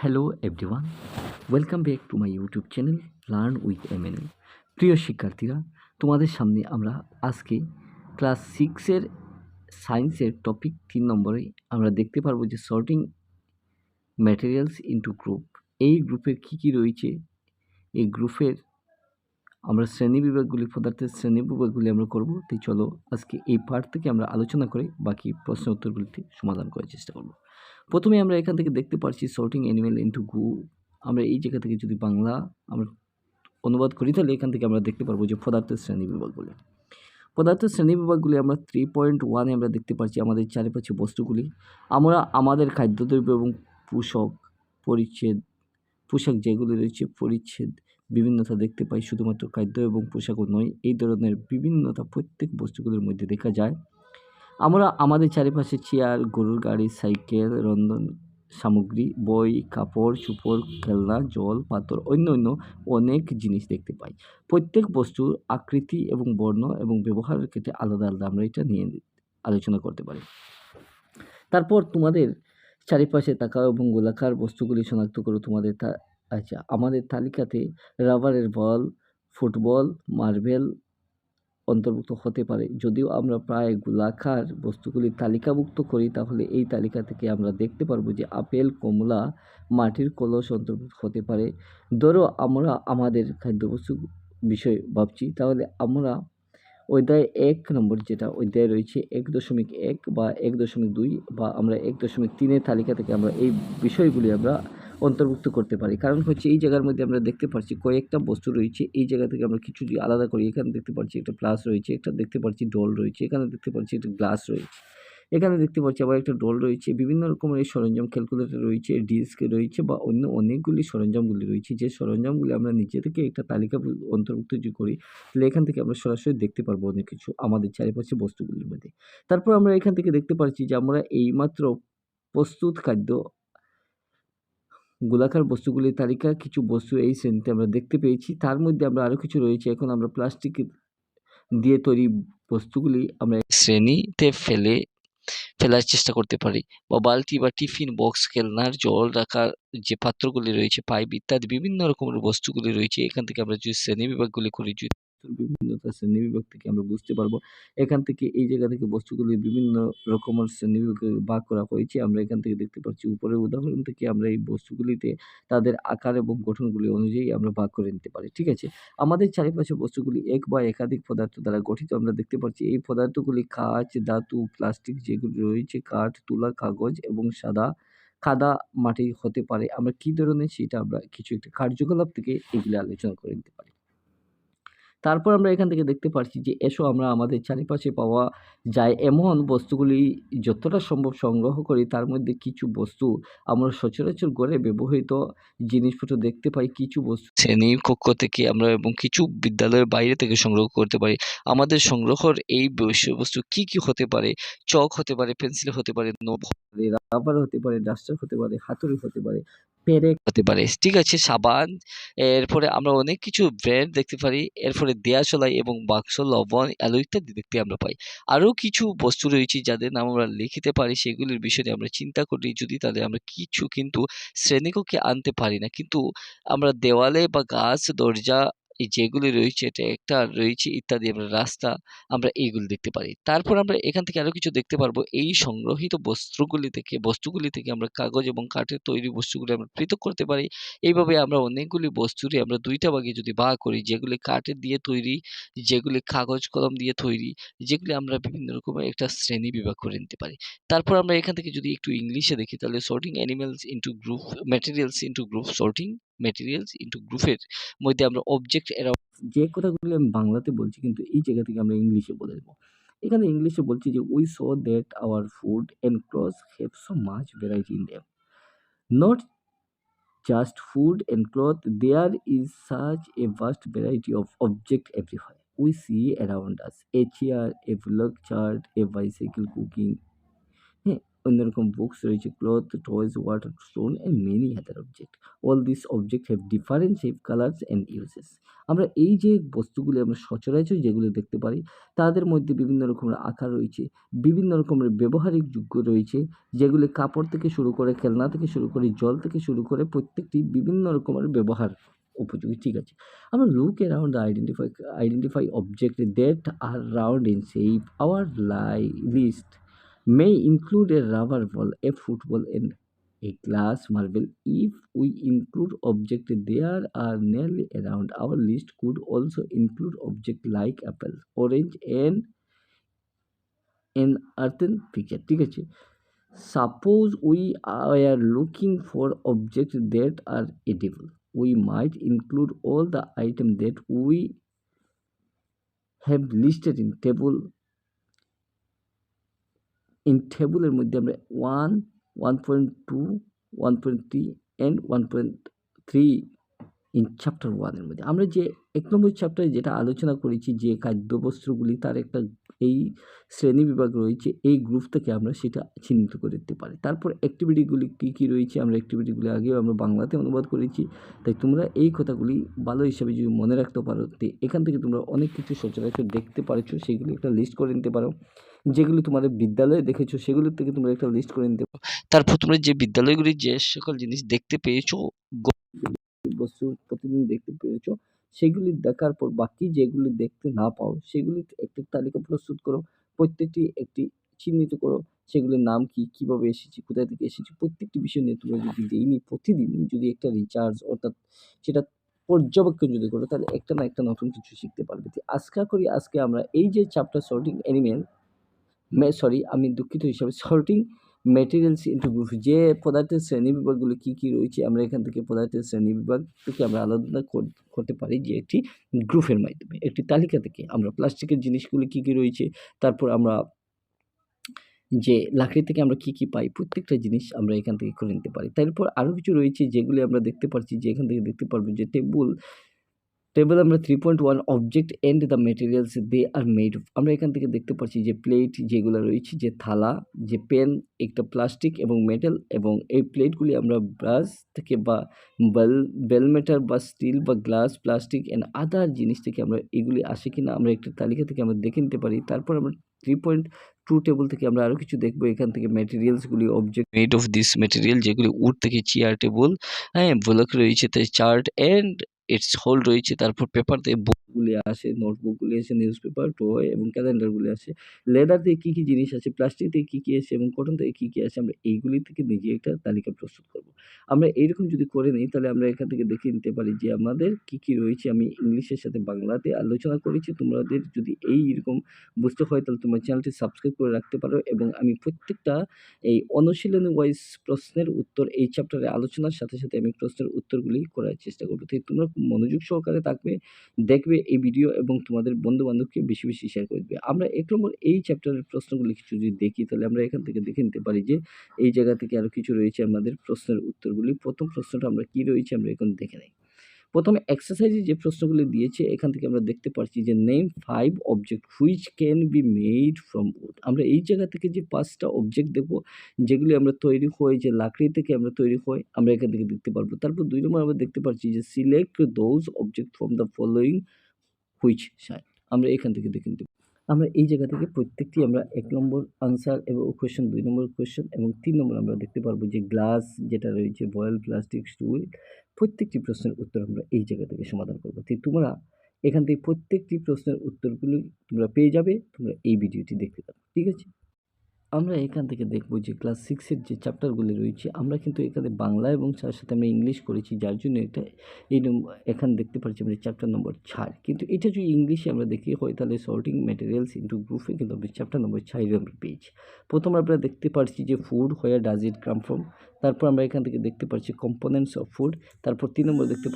Hello everyone, welcome back to my YouTube channel learn with MNL. প্রিয় শিক্ষার্থীরা, তোমাদের সামনে আমরা আজকে ক্লাস সিক্সের সায়েন্সের টপিক 3 নম্বরে আমরা দেখতে পারবো যে সর্টিং ম্যাটেরিয়ালস ইনটু গ্রুপ। এই গ্রুপের কী রয়েছে, এই গ্রুপের আমরা শ্রেণীবিভাগগুলি, পদার্থের শ্রেণীবিভাগগুলি আমরা করব। তাই চলো আজকে এই পার্ট থেকে আমরা আলোচনা করে বাকি প্রশ্ন উত্তরগুলিতে সমাধান করার চেষ্টা করব। প্রথমে আমরা এখান থেকে দেখতে পাচ্ছি সর্টিং অ্যানিমেল ইনটু গ্রুপ। আমরা এই জায়গা থেকে যদি বাংলা আমরা অনুবাদ করি তাহলে এখান থেকে আমরা দেখতে পারবো যে পদার্থের শ্রেণীবিভাগগুলি। পদার্থের শ্রেণীবিভাগগুলি আমরা 3.1-এ আমরা দেখতে পাচ্ছি আমাদের চারিপাশে বস্তুগুলি। আমরা আমাদের খাদ্যদ্রব্য এবং পোশাক যেগুলি রয়েছে পরিচ্ছেদ বিভিন্নতা দেখতে পাই। শুধুমাত্র খাদ্য এবং পোশাকও নয়, এই ধরনের বিভিন্নতা প্রত্যেক বস্তুগুলির মধ্যে দেখা যায়। আমরা আমাদের চারিপাশে চেয়ার, গরুর গাড়ি, সাইকেল, রন্ধন সামগ্রী, বই, কাপড় চোপড়, খেলনা, জল, পাথর, অন্য অনেক জিনিস দেখতে পাই। প্রত্যেক বস্তুর আকৃতি এবং বর্ণ এবং ব্যবহারের ক্ষেত্রে আলাদা আমরা এটা নিয়ে আলোচনা করতে পারি। তারপর তোমাদের চারিপাশে তাকাও এবং গোলাকার বস্তুগুলি শনাক্ত করো। আমাদের তালিকাতে রাবারের বল, ফুটবল, মার্বেল অন্তর্ভুক্ত হতে পারে। যদিও আমরা প্রায় গোলাকার বস্তুগুলি তালিকাভুক্ত করি, তাহলে এই তালিকা থেকে আমরা দেখতে পারবো যে আপেল, কমলা, মাটির কলস অন্তর্ভুক্ত হতে পারে। ধরো আমরা আমাদের খাদ্যবস্তু বিষয়ে ভাবছি, তাহলে আমরা অধ্যায় 1 নম্বর যেটা অধ্যায় রয়েছে 1.1 বা 1.2 বা আমরা 1.3-এর তালিকা থেকে আমরা এই বিষয়গুলি আমরা অন্তর্ভুক্ত করতে পারি। কারণ হচ্ছে এই জায়গার মধ্যে আমরা দেখতে পাচ্ছি কয়েকটা বস্তু রয়েছে। এই জায়গা থেকে আমরা কিছু যদি আলাদা করি, এখানে দেখতে পাচ্ছি একটা প্লাস রয়েছে, একটা দেখতে পাচ্ছি ডল রয়েছে, এখানে দেখতে পাচ্ছি একটা গ্লাস রয়েছে, এখানে দেখতে পাচ্ছি আবার একটা ডল রয়েছে, বিভিন্ন রকমের এই সরঞ্জাম, ক্যালকুলেটর রয়েছে, ডিস্ক রয়েছে বা অন্য অনেকগুলি সরঞ্জামগুলি রয়েছে। যে সরঞ্জামগুলি আমরা নিজে থেকে একটা তালিকা অন্তর্ভুক্ত যদি করি, তাহলে এখান থেকে আমরা সরাসরি দেখতে পারবো অনেক কিছু আমাদের চারিপাশে বস্তুগুলির মধ্যে। তারপর আমরা এখান থেকে দেখতে পাচ্ছি যে আমরা এইমাত্র প্রস্তুত খাদ্য গোলাকার বস্তুগুলির তালিকা কিছু বস্তু এই শ্রেণীতে আমরা দেখতে পেয়েছি। তার মধ্যে আমরা আরও কিছু রয়েছে। এখন আমরা প্লাস্টিক দিয়ে তৈরি বস্তুগুলি আমরা শ্রেণীতে ফেলার চেষ্টা করতে পারি, বা বালতি বা টিফিন বক্স, খেলনার জল রাখার যে পাত্রগুলি রয়েছে, পাইপ ইত্যাদি বিভিন্ন রকমের বস্তুগুলি রয়েছে। এখান থেকে আমরা যদি শ্রেণীবিভাগগুলি করি, বিভিন্নতা শ্রেণীবিভাগ থেকে আমরা বুঝতে পারবো। এখান থেকে এই জায়গা থেকে বস্তুগুলি বিভিন্ন রকমের শ্রেণীবিভাগে ভাগ করা হয়েছে। আমরা এখান থেকে দেখতে পাচ্ছি উপরের উদাহরণ থেকে আমরা এই বস্তুগুলিতে তাদের আকার এবং গঠনগুলি অনুযায়ী আমরা ভাগ করে নিতে পারি। ঠিক আছে? আমাদের চারিপাশে বস্তুগুলি এক বা একাধিক পদার্থ দ্বারা গঠিত। আমরা দেখতে পাচ্ছি এই পদার্থগুলি কাঁচ, ধাতু, প্লাস্টিক যেগুলি রয়েছে, কাঠ, তুলা, কাগজ এবং কাদা, মাটি হতে পারে। আমরা কি ধরনের সেটা আমরা কিছু একটা কার্যকলাপ থেকে এগুলি আলোচনা করে নিতে পারি। তারপর আমরা এখান থেকে দেখতে পাচ্ছি যে এসো আমরা আমাদের চারিপাশে পাওয়া যায় এমন বস্তুগুলি যতটা সম্ভব সংগ্রহ করি। তার মধ্যে কিছু বস্তু আমরা সচরাচর ঘরে ব্যবহৃত জিনিসপত্র দেখতে পাই, কিছু বস্তু শ্রেণীকক্ষ থেকে আমরা এবং কিছু বিদ্যালয়ের বাইরে থেকে সংগ্রহ করতে পারি। আমাদের সংগ্রহের এই বিষয়বস্তু কি হতে পারে? চক হতে পারে, পেন্সিল হতে পারে, রাবার হতে পারে, ডাস্টার হতে পারে, হাতুড়ি হতে পারে, পেরেক হতে পারে। ঠিক আছে? সাবান, এরপরে আমরা অনেক কিছু ব্র্যান্ড দেখতে পারি। এরপরে দেয়াশলাই এবং বাক্স, লবণ, অ্যালো ইত্যাদি দেখতে আমরা পাই। আরও কিছু বস্তু রয়েছে যাদের নাম আমরা লিখিতে পারি, সেগুলির বিষয়ে আমরা চিন্তা করি যদি, তাহলে আমরা কিছু কিন্তু শ্রেণীকক্ষে আনতে পারি না। কিন্তু আমরা দেওয়ালে বা গাছ, দরজা যেগুলি রয়েছে, ট্রাক্টর রয়েছে ইত্যাদি, আমরা রাস্তা, আমরা এইগুলি দেখতে পারি। তারপর আমরা এখান থেকে আরও কিছু দেখতে পারবো। এই সংগ্রহীত বস্তুগুলি থেকে আমরা কাগজ এবং কাঠের তৈরি বস্তুগুলি আমরা পৃথক করতে পারি। এইভাবে আমরা অনেকগুলি বস্তুরই আমরা 2টা ভাগে যদি ভাগ করি, যেগুলি কাঠের দিয়ে তৈরি, যেগুলি কাগজ কলম দিয়ে তৈরি, যেগুলি আমরা বিভিন্ন রকমের একটা শ্রেণী বিভাগ করে নিতে পারি। তারপর আমরা এখান থেকে যদি একটু ইংলিশে দেখি, তাহলে sorting animals into group, materials into group, sorting materials into গ্রুপের মধ্যে আমরা অবজেক্ট অ্যারাউন্ড যে কথাগুলি আমি বাংলাতে বলছি, কিন্তু এই জায়গা থেকে আমরা ইংলিশে বলে দেবো। এখানে ইংলিশে বলছি যে we so that our food and clothes have so much variety in them, not just food and cloth. There is such a vast variety of objects everywhere we see around us. A chair, a vlog chart, a bicycle, cooking, হ্যাঁ, অন্যরকম books রয়েছে, cloth, toys, water, stone and many other object. All this object have different shape, colours and uses. আমরা এই যে বস্তুগুলি আমরা সচরাচর যেগুলো দেখতে পারি তাদের মধ্যে বিভিন্ন রকমের আকার রয়েছে, বিভিন্ন রকমের ব্যবহারিক যোগ্য রয়েছে, যেগুলি কাপড় থেকে শুরু করে, খেলনা থেকে শুরু করে, জল থেকে শুরু করে প্রত্যেকটি বিভিন্ন রকমের ব্যবহার উপযোগী। ঠিক আছে, আমরা look around identify object that are round in shape. Our list may include a rubber ball, a football, and a glass marble. If we include objects there are nearly around, our list could also include objects like apple, orange, and an earthen picture. ঠিক আছে, suppose we are looking for objects that are edible, we might include all the items that we have listed in table. টেবলের মধ্যে আমরা 1, 1.2, 1.3 and 1.3 in chapter 1 এর মধ্যে আমরা যে 1 নম্বর চ্যাপ্টারে যেটা আলোচনা করেছি যে খাদ্যবস্তুগুলি তার একটা এই শ্রেণীবিভাগ রয়েছে, এই গ্রুপ থেকে আমরা সেটা চিহ্নিত করে দিতে পারি। তারপর অ্যাক্টিভিটিগুলি কী রয়েছে আমরা অ্যাক্টিভিটিগুলি আগেও আমরা বাংলাতে অনুবাদ করেছি, তাই তোমরা এই কথাগুলি ভালো হিসাবে যদি মনে রাখতে পারো তো এখান থেকে তোমরা অনেক কিছু সচরাচর দেখতে পারছো, সেগুলি একটা লিস্ট করে নিতে পারো। যেগুলি তোমাদের বিদ্যালয়ে দেখেছো সেগুলির থেকে তোমরা একটা লিস্ট করে নিতে পারো। তারপর তোমরা যে বিদ্যালয়গুলি যে সকল জিনিস দেখতে পেয়েছো, বস্তু প্রতিদিন দেখতে পেয়েছো, সেগুলি দেখার পর বাকি যেগুলি দেখতে না পাও সেগুলি একটি তালিকা প্রস্তুত করো, প্রত্যেকটি একটি চিহ্নিত করো, সেগুলির নাম কি, কিভাবে এসেছে, কোথায় থেকে এসেছে, প্রত্যেকটি বিষয় নিয়ে তোমরা যদি ডেইলি প্রতিদিন যদি একটা রিচার্জ অর্থাৎ সেটা পর্যবেক্ষণ যদি করো তাহলে একটা না একটা নতুন কিছু শিখতে পারবে। আশা করি আজকে আমরা এই যে চ্যাপ্টার সর্টিং অ্যানিমেল আমি দুঃখিত হিসাবে সর্টিং ম্যাটেরিয়ালস ইন্টু গ্রুপ, যে পদার্থের শ্রেণীবিভাগগুলো কী রয়েছে আমরা এখান থেকে পদার্থের শ্রেণীবিভাগ থেকে আমরা আলাদা করতে পারি যে একটি গ্রুপের মাধ্যমে, একটি তালিকা থেকে আমরা প্লাস্টিকের জিনিসগুলো কী রয়েছে, তারপর আমরা যে লাকড়ি থেকে আমরা কী পাই প্রত্যেকটা জিনিস আমরা এখান থেকে করে নিতে পারি। তারপর আরও কিছু রয়েছে যেগুলি আমরা দেখতে পাচ্ছি যে এখান থেকে দেখতে পারবো যে টেবল আমরা 3.1 object and the materials they are made of. আমরা এখান থেকে দেখতে পাচ্ছি যে প্লেট যেগুলো রয়েছে, যে থালা, যে পেন, একটা প্লাস্টিক এবং মেটাল, এবং এই প্লেটগুলি আমরা ব্রাশ থেকে বা বেলমেটার বা স্টিল বা গ্লাস, প্লাস্টিক অ্যান্ড আদার জিনিস থেকে আমরা এগুলি আসে কিনা আমরা একটা তালিকা থেকে আমরা দেখে নিতে পারি। তারপর আমরা 3.2 টেবল থেকে আমরা আরও কিছু দেখবো, এখান থেকে ম্যাটেরিয়ালসগুলি object made of this material যেগুলি উড থেকে চেয়ার, টেবল, হ্যাঁ, ব্লক রয়েছে, তাই চার্ট অ্যান্ড ইটস হোল রয়েছে। তারপর পেপার থেকে বুকগুলি আসে, নোটবুকগুলি আসে, নিউজ পেপার, টয় এবং ক্যালেন্ডারগুলি আসে। লেদার থেকে কী জিনিস আছে, প্লাস্টিক থেকে কী আসে এবং কটন থেকে কী আসে, আমরা এইগুলি থেকে নিজে একটা তালিকা প্রস্তুত করব। আমরা এইরকম যদি করে নিই তাহলে আমরা এখান থেকে দেখে নিতে পারি যে আমাদের কী রয়েছে। আমি ইংলিশের সাথে বাংলাতে আলোচনা করেছি, তোমাদের যদি এইরকম বুঝতে হয় তাহলে তোমার চ্যানেলটি সাবস্ক্রাইব করে রাখতে পারো, এবং আমি প্রত্যেকটা এই অনুশীলনী ওয়াইজ প্রশ্নের উত্তর এই চ্যাপ্টারে আলোচনার সাথে সাথে আমি প্রশ্নের উত্তরগুলি করার চেষ্টা করবো। তাই তোমরা মনোযোগ সহকারে দেখবে এই ভিডিও এবং তোমাদের বন্ধু-বান্ধবকে বেশি শেয়ার করে দিবে। আমরা ১ নম্বর এই চ্যাপ্টারের প্রশ্নগুলি কিছু যদি দেখি তাহলে আমরা এখান থেকে দেখে নিতে পারি যে এই জায়গা থেকে আরও কিছু রয়েছে আমাদের প্রশ্নের উত্তরগুলি। প্রথম প্রশ্নটা আমরা কী রয়েছে আমরা এখন দেখে নেই। প্রথমে এক্সারসাইজে যে প্রশ্নগুলি দিয়েছে এখান থেকে আমরা দেখতে পাচ্ছি যে name 5 object which can be made from would. আমরা এই জায়গা থেকে যে 5টা অবজেক্ট দেখবো যেগুলি আমরা তৈরি হয়, যে লাকড়ি থেকে আমরা তৈরি হয়, আমরা এখান থেকে দেখতে পারবো। তারপর 2 নম্বর আমরা দেখতে পাচ্ছি যে select those object from the following which side. আমরা এখান থেকে দেখে নিতে আমরা এই জায়গা থেকে প্রত্যেকটি আমরা 1 নম্বর আনসার এবং কোয়েশ্চেন, 2 নম্বর কোয়েশ্চেন এবং 3 নম্বর আমরা দেখতে পারবো যে গ্লাস যেটা রয়েছে, বয়েল, প্লাস্টিক, স্টুল, প্রত্যেকটি প্রশ্নের উত্তর আমরা এই জায়গা থেকে সমাধান করবো। তো তোমরা এখান থেকে প্রত্যেকটি প্রশ্নের উত্তরগুলো তোমরা পেয়ে যাবে, তোমরা এই ভিডিওটি দেখতে থাকো, ঠিক আছে? আমরা এখান থেকে দেখব যে ক্লাস 6 এর যে চ্যাপ্টারগুলি রয়েছে আমরা কিন্তু এখানে বাংলা এবং তার সাথে আমরা ইংলিশ করেছি, যার জন্য এটা এখানে দেখতে পাচ্ছি আমরা চ্যাপ্টার নম্বর 4। কিন্তু এটা যদি ইংলিশে আমরা দেখি হয় তাহলে সর্টিং ম্যাটেরিয়ালস ইন্টু গ্রুপে কিন্তু আমরা চ্যাপ্টার নম্বর 4 আমরা পেয়েছি। প্রথম আমরা দেখতে পাচ্ছি যে food, where does it come from. তারপর আমরা এখান থেকে দেখতে পাচ্ছি কম্পোনেন্টস অফ ফুড। তারপর 3 নম্বর দেখতে